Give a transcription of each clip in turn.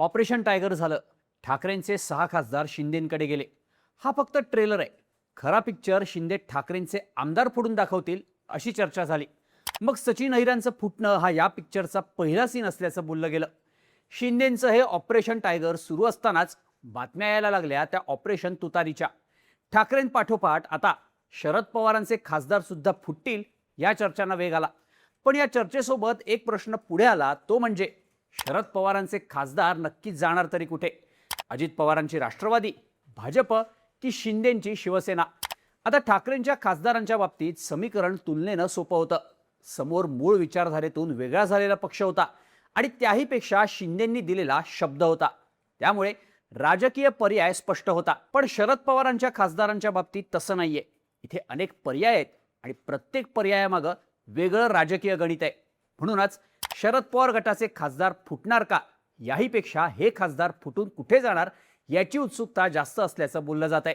Operation tiger झालं. ठाकरेंचे 6 खासदार शिंदेंकडे गेले. हा फक्त ट्रेलर आहे. खरा पिक्चर शिंदे ठाकरेंचे आमदार फोडून दाखवतील अशी चर्चा झाली. मग सचिन अहिरांचं फुटणं हा या पिक्चरचा पहिला सीन असल्याचं बोललं गेलं. शिंदेंचं हे ऑपरेशन टायगर सुरू असतानाच बातम्या यायला लागल्या त्या ऑपरेशन तुतारीच्या. ठाकरेंपाठोपाठ आता शरद पवारांचे खासदार सुद्धा फुटतील या चर्चांना वेग आला. पण या चर्चेसोबत एक प्रश्न पुढे आला, तो म्हणजे शरद पवारांचे खासदार नक्की जाणार तरी कुठे? अजित पवारांची राष्ट्रवादी, भाजप की शिंदेंची शिवसेना? आता ठाकरेंच्या खासदारांच्या बाबतीत समीकरण तुलनेनं सोपं होतं. समोर मूळ विचारधारेतून वेगळा झालेला पक्ष होता आणि त्याहीपेक्षा शिंदेंनी दिलेला शब्द होता. त्यामुळे राजकीय पर्याय स्पष्ट होता. पण शरद पवारांच्या खासदारांच्या बाबतीत तसं नाहीये. इथे अनेक पर्याय आहेत आणि प्रत्येक पर्यायामागं वेगळं राजकीय गणित आहे. म्हणूनच शरद पवार गटाचे खासदार फुटणार का, याहीपेक्षा हे खासदार फुटून कुठे जाणार याची उत्सुकता जास्त असल्याचं बोललं जात आहे.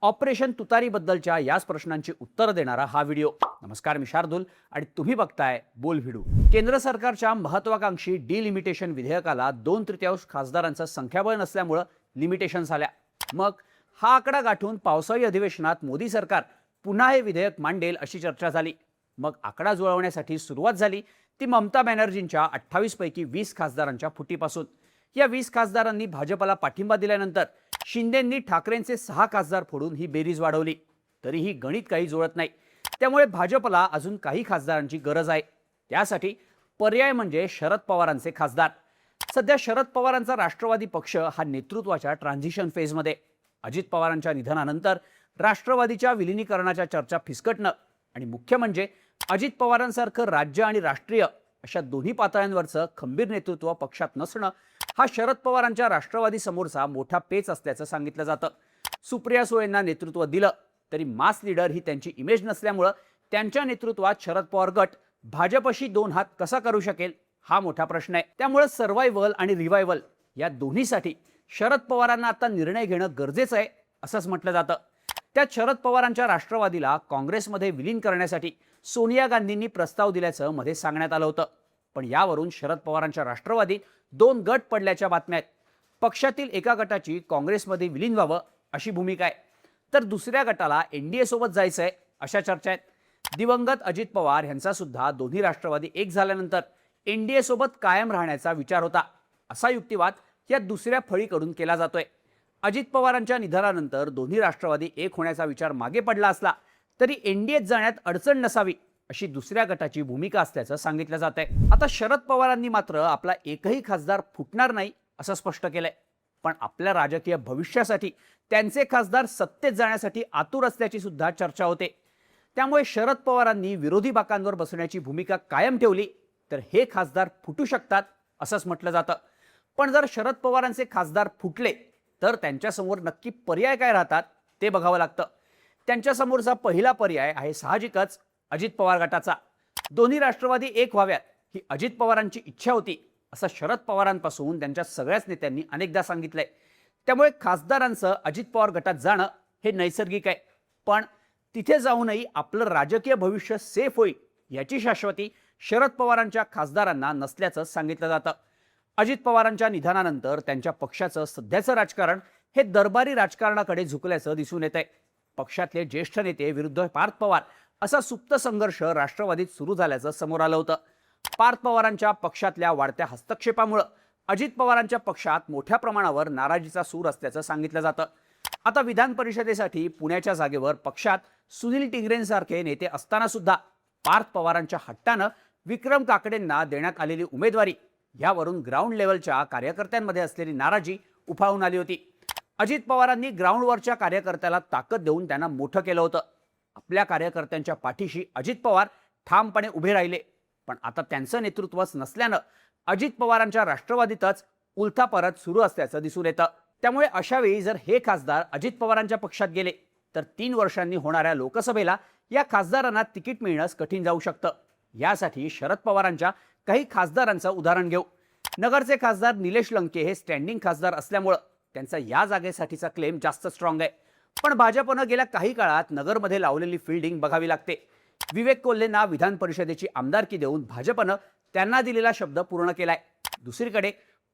ऑपरेशन तुतारीबद्दलच्या याच प्रश्नांची उत्तरं देणारा हा व्हिडिओ. नमस्कार, मी शार्दूल आणि तुम्ही बघताय बोल व्हिडिओ. केंद्र सरकारच्या महत्वाकांक्षी डिलिमिटेशन विधेयकाला 2/3 खासदारांचं संख्याबळ नसल्यामुळं लिमिटेशन्स आल्या. मग हा आकडा गाठून पावसाळी अधिवेशनात मोदी सरकार पुन्हा हे विधेयक मांडेल अशी चर्चा झाली. मग आकडा जुळवण्यासाठी सुरुवात झाली ती ममता बॅनर्जींच्या 28 पैकी 20 खासदारांच्या फुटीपासून. या 20 खासदारांनी भाजपला पाठिंबा दिल्यानंतर शिंदेंनी ठाकरेंचे 6 खासदार फोडून ही बेरीज वाढवली. तरीही गणित काही जुळत नाही. त्यामुळे भाजपला अजून काही खासदारांची गरज आहे. त्यासाठी पर्याय म्हणजे शरद पवारांचे खासदार. सध्या शरद पवारांचा राष्ट्रवादी पक्ष हा नेतृत्वाच्या ट्रान्झिशन फेजमध्ये. अजित पवारांच्या निधनानंतर राष्ट्रवादीच्या विलिनीकरणाच्या चर्चा फिसकटणं आणि मुख्य म्हणजे अजित पवारांसारखं राज्य आणि राष्ट्रीय अशा दोन्ही पातळ्यांवरचं खंबीर नेतृत्व पक्षात नसणं हा शरद पवारांच्या राष्ट्रवादी समोरचा मोठा पेच असल्याचं सांगितलं जातं. सुप्रिया सुळेंना नेतृत्व दिलं तरी मास लीडर ही त्यांची इमेज नसल्यामुळं त्यांच्या नेतृत्वात शरद पवार गट भाजपशी 2 हात कसा करू शकेल हा मोठा प्रश्न आहे. त्यामुळे सर्व्हायव्हल आणि रिव्हायव्हल या दोन्हीसाठी शरद पवारांना आता निर्णय घेणं गरजेचं आहे असंच म्हटलं जातं. त्यात शरद पवारांच्या राष्ट्रवादीला काँग्रेसमध्ये विलीन करण्यासाठी सोनिया गांधींनी प्रस्ताव दिल्याचं मध्ये सांगण्यात आलं होतं. पण यावरून शरद पवारांच्या राष्ट्रवादीत 2 गट पडल्याच्या बातम्या आहेत. पक्षातील एका गटाची काँग्रेसमध्ये विलीन व्हावं अशी भूमिका आहे, तर दुसऱ्या गटाला एनडीए सोबत जायचं आहे अशा चर्चा आहेत. दिवंगत अजित पवार यांचा सुद्धा दोन्ही राष्ट्रवादी एक झाल्यानंतर एनडीए सोबत कायम राहण्याचा विचार होता असा युक्तिवाद या दुसऱ्या फळीकडून केला जातोय. अजित पवारांच्या निधनानंतर दोन्ही राष्ट्रवादी एक होण्याचा विचार मागे पडला असला तरी एनडीएत जाण्यात अडचण नसावी अशी दुसऱ्या गटाची भूमिका असल्याचं सांगितलं जात आहे. आता शरद पवारांनी मात्र आपला एकही खासदार फुटणार नाही असं स्पष्ट केलंय. पण आपल्या राजकीय भविष्यासाठी त्यांचे खासदार सत्तेत जाण्यासाठी आतुर असल्याची सुद्धा चर्चा होते. त्यामुळे शरद पवारांनी विरोधी बाकांवर बसण्याची भूमिका कायम ठेवली तर हे खासदार फुटू शकतात असंच म्हटलं जातं. पण जर शरद पवारांचे खासदार फुटले तर त्यांच्यासमोर नक्की पर्याय काय राहतात ते बघावं लागतं. त्यांच्यासमोरचा पहिला पर्याय आहे साहजिकच अजित पवार गटाचा. दोन्ही राष्ट्रवादी एक व्हाव्यात ही अजित पवारांची इच्छा होती असं शरद पवारांपासून त्यांच्या सगळ्याच नेत्यांनी अनेकदा सांगितलंय. त्यामुळे खासदारांचं अजित पवार गटात जाणं हे नैसर्गिक आहे. पण तिथे जाऊनही आपलं राजकीय भविष्य सेफ होईल याची शाश्वती शरद पवारांच्या खासदारांना नसल्याचं सांगितलं जातं. अजित पवारांच्या निधनानंतर त्यांच्या पक्षाचं सध्याचं राजकारण हे दरबारी राजकारणाकडे झुकल्याचं दिसून येत आहे. पक्षातले ज्येष्ठ नेते विरुद्ध पार्थ पवार असा सुप्त संघर्ष राष्ट्रवादीत सुरू झाल्याचं समोर आलं होतं. पार्थ पवारांच्या पक्षातल्या वाढत्या हस्तक्षेपामुळे अजित पवारांच्या पक्षात मोठ्या प्रमाणावर नाराजीचा सूर असल्याचं सांगितलं जातं. आता विधान परिषदेसाठी पुण्याच्या जागेवर पक्षात सुनील टिंगरेंसारखे नेते असताना सुद्धा पार्थ पवारांच्या हट्टानं विक्रम काकडेंना देण्यात आलेली उमेदवारी यावरून ग्राउंड लेवलच्या कार्यकर्त्यांमध्ये असलेली नाराजी उफाळून आली होती. अजित पवारांनी ग्राउंडवरच्या कार्यकर्त्याला ताकद देऊन त्यांना मोठं केलं होतं. आपल्या कार्यकर्त्यांच्या पाठीशी अजित पवार ठामपणे उभे राहिले. पण आता त्यांचं नेतृत्वच नसल्यानं अजित पवारांच्या राष्ट्रवादीतच उलथापरत सुरू असल्याचं दिसून येतं. त्यामुळे अशावेळी जर हे खासदार अजित पवारांच्या पक्षात गेले तर 3 वर्षांनी होणाऱ्या लोकसभेला या खासदारांना तिकीट मिळणंच कठीण जाऊ शकतं. यासाठी शरद पवारांच्या काही खासदारांचं उदाहरण घेऊ. नगरचे खासदार निलेश लंके हे स्टँडिंग खासदार असल्यामुळं त्यांचा या जागेसाठीचा क्लेम जास्त स्ट्रॉंग आहे. पण भाजपनं गेल्या काही काळात नगरमध्ये लावलेली फिल्डिंग बघावी लागते. विवेक कोल्हेंना विधान परिषदेची आमदारकी देऊन भाजपनं त्यांना दिलेला शब्द पूर्ण केलाय. दुसरीकडे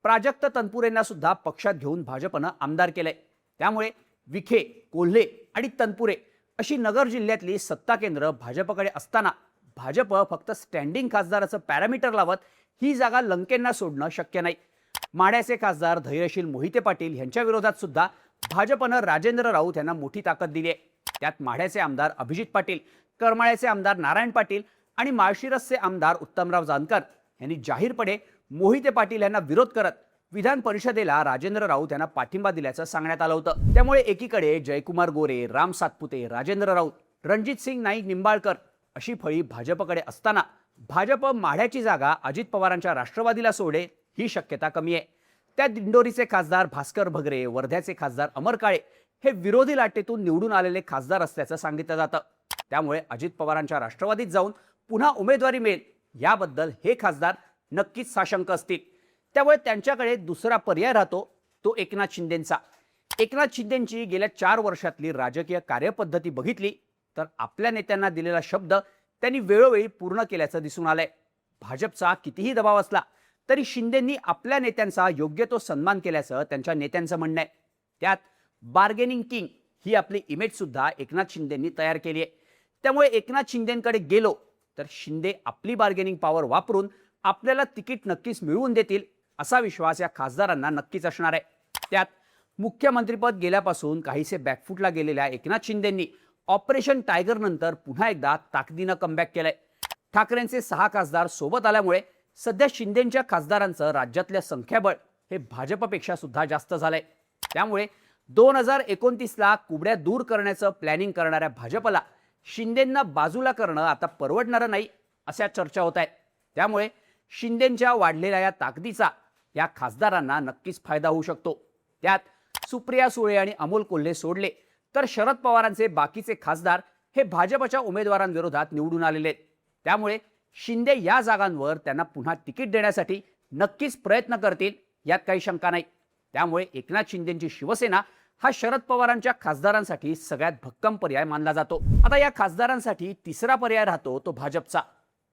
प्राजक्त तनपुरेंना सुद्धा पक्षात घेऊन भाजपनं आमदार केलंय। त्यामुळे विखे, कोल्हे आणि तनपुरे अशी नगर जिल्ह्यातली सत्ता केंद्र भाजपकडे असताना भाजप फक्त स्टँडिंग खासदाराचं पॅरामीटर लावत ही जागा लंकेंना सोडणं शक्य नाही। माढ्याचे खासदार धैर्यशील मोहिते पाटील यांच्या विरोधात सुद्धा भाजपनं राजेंद्र राऊत यांना मोठी ताकद दिली आहे। त्यात माढ्याचे आमदार अभिजित पाटील, करमाळ्याचे आमदार नारायण पाटील आणि माळशिरसचे आमदार उत्तमराव जानकर यांनी जाहीरपणे मोहिते पाटील यांना विरोध करत विधान परिषदेला राजेंद्र राऊत यांना पाठिंबा दिल्याचं सांगण्यात आलं होतं। त्यामुळे एकीकडे जयकुमार गोरे, राम सातपुते, राजेंद्र राऊत, रणजित सिंग नाईक निंबाळकर अशी फळी भाजपकडे असताना भाजप माढ्याची जागा अजित पवारांच्या राष्ट्रवादीला सोडे ही शक्यता कमी आहे। त्या दिंडोरीचे खासदार भास्कर भगरे, वर्ध्याचे खासदार अमर काळे हे विरोधी लाटेतून निवडून आलेले खासदार असल्याचं सांगितलं जातं। त्यामुळे अजित पवारांच्या राष्ट्रवादीत जाऊन पुन्हा उमेदवारी मिळेल याबद्दल हे खासदार नक्कीच साशंक असतील। त्यामुळे त्यांच्याकडे दुसरा पर्याय राहतो तो एकनाथ शिंदेंचा। एकनाथ शिंदेंची गेल्या 4 वर्षातली राजकीय कार्यपद्धती बघितली तर आपल्या नेत्यांना दिलेला शब्द त्यांनी वेळोवेळी पूर्ण केल्याचं दिसून आलंय। भाजपचा कितीही दबाव असला तरी शिंदेंनी आपल्या नेत्यांचा योग्य तो सन्मान केल्याचं त्यांच्या नेत्यांचं म्हणणं आहे। त्यात बार्गेनिंग किंग ही आपली इमेज सुद्धा एकनाथ शिंदेंनी तयार केली आहे। त्यामुळे एकनाथ शिंदेंकडे गेलो तर शिंदे आपली बार्गेनिंग पॉवर वापरून आपल्याला तिकीट नक्कीच मिळवून देतील असा विश्वास या खासदारांना नक्कीच असणार आहे। त्यात मुख्यमंत्रीपद गेल्यापासून काहीसे बॅकफुटला गेलेल्या एकनाथ शिंदेंनी ऑपरेशन टायगर नंतर पुन्हा एकदा ताकदीनं कमबॅक केलंय। ठाकरेंचे 6 खासदार सोबत आल्यामुळे सध्या शिंदेंच्या खासदारांचं राज्यातलं संख्याबळ हे भाजपपेक्षा सुद्धा जास्त झालंय। त्यामुळे 2029ला कुबड्या दूर करण्याचं प्लॅनिंग करणाऱ्या भाजपला शिंदेंना बाजूला करणं आता परवडणारं नाही अशा चर्चा होत आहेत। त्यामुळे शिंदेंच्या वाढलेल्या या ताकदीचा या खासदारांना नक्कीच फायदा होऊ शकतो। त्यात सुप्रिया सुळे आणि अमोल कोल्हे सोडले तर शरद पवारांचे बाकीचे खासदार हे भाजपच्या उमेदवारांविरोधात निवडून आलेले आहेत। त्यामुळे शिंदे या जागांवर त्यांना पुन्हा तिकीट देण्यासाठी नक्कीच प्रयत्न करतील यात काही शंका नाही। त्यामुळे एकनाथ शिंदेंची शिवसेना हा शरद पवारांच्या खासदारांसाठी सगळ्यात भक्कम पर्याय मानला जातो। आता या खासदारांसाठी तिसरा पर्याय राहतो तो भाजपचा।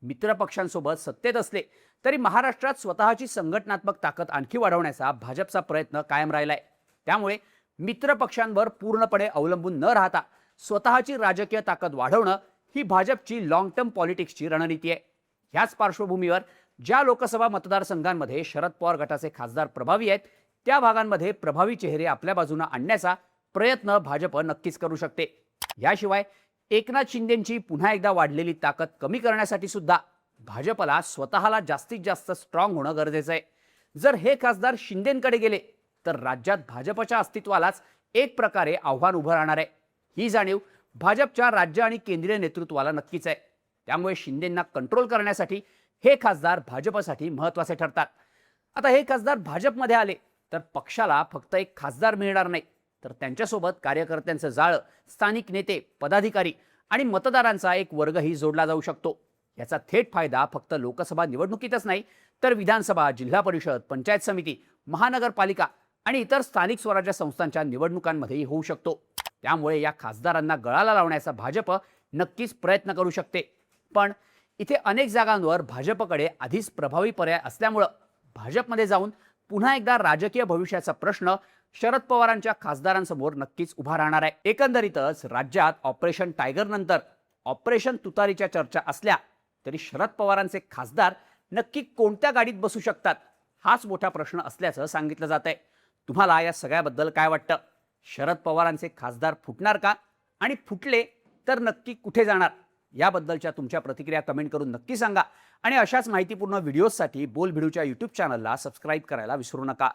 मित्र पक्षांसोबत सत्तेत असले तरी महाराष्ट्रात स्वतःची संघटनात्मक ताकद आणखी वाढवण्याचा भाजपचा प्रयत्न कायम राहिलाय। त्यामुळे मित्र पक्षांवर पूर्णपणे अवलंबून न राहता स्वतःची राजकीय ताकद वाढवणं ही भाजपची लॉंग टर्म पॉलिटिक्सची रणनीती आहे। ह्याच पार्श्वभूमीवर ज्या लोकसभा मतदारसंघांमध्ये शरद पवार गटाचे खासदार प्रभावी आहेत त्या भागांमध्ये प्रभावी चेहरे आपल्या बाजूने आणण्याचा प्रयत्न भाजप नक्कीच करू शकते। याशिवाय एकनाथ शिंदेंची पुन्हा एकदा वाढलेली ताकद कमी करण्यासाठी सुद्धा भाजपला स्वतःला जास्तीत जास्त स्ट्रॉंग होणं गरजेचं आहे। जर हे खासदार शिंदेंकडे गेले तर राज्यात भाजपच्या अस्तित्वालाच एक प्रकारे आव्हान उभं राहणार आहे। ही जाणीव भाजपच्या राज्य आणि केंद्रीय नेतृत्वाला नक्कीच आहे। त्यामुळे शिंदेंना कंट्रोल करण्यासाठी हे खासदार भाजपसाठी महत्त्वाचे ठरतात। आता हे खासदार भाजपमध्ये आले तर पक्षाला फक्त एक खासदार मिळणार नाही तर त्यांच्यासोबत कार्यकर्त्यांचं जाळं, स्थानिक नेते, पदाधिकारी आणि मतदारांचा एक वर्गही जोडला जाऊ शकतो। याचा थेट फायदा फक्त लोकसभा निवडणुकीतच नाही तर विधानसभा, जिल्हा परिषद, पंचायत समिती, महानगरपालिका आणि इतर स्थानिक स्वराज्य संस्थांच्या निवडणुकांमध्येही होऊ शकतो। त्यामुळे या खासदारांना गळाला लावण्याचा भाजप नक्कीच प्रयत्न करू शकते। पण इथे अनेक जागांवर भाजपकडे आधीच प्रभावी पर्याय असल्यामुळे भाजपमध्ये जाऊन पुन्हा एकदा राजकीय भविष्याचा प्रश्न शरद पवारांच्या खासदारांसमोर नक्कीच उभा राहणार आहे। एकंदरीतच राज्यात ऑपरेशन टायगर नंतर ऑपरेशन तुतारीच्या चर्चा असल्या तरी शरद पवारांचे खासदार नक्की कोणत्या गाडीत बसू शकतात हाच मोठा प्रश्न असल्याचं सांगितलं जात आहे। तुम्हाला या सगळ्याबद्दल काय वाटतं? शरद पवारांचे खासदार फुटणार का आणि फुटले तर नक्की कुठे जाणार? याबद्दलच्या तुमच्या प्रतिक्रिया कमेंट करून नक्की सांगा आणि अशाच माहितीपूर्ण व्हिडिओजसाठी बोलभिडूच्या YouTube चॅनलला सबस्क्राईब करायला विसरू नका।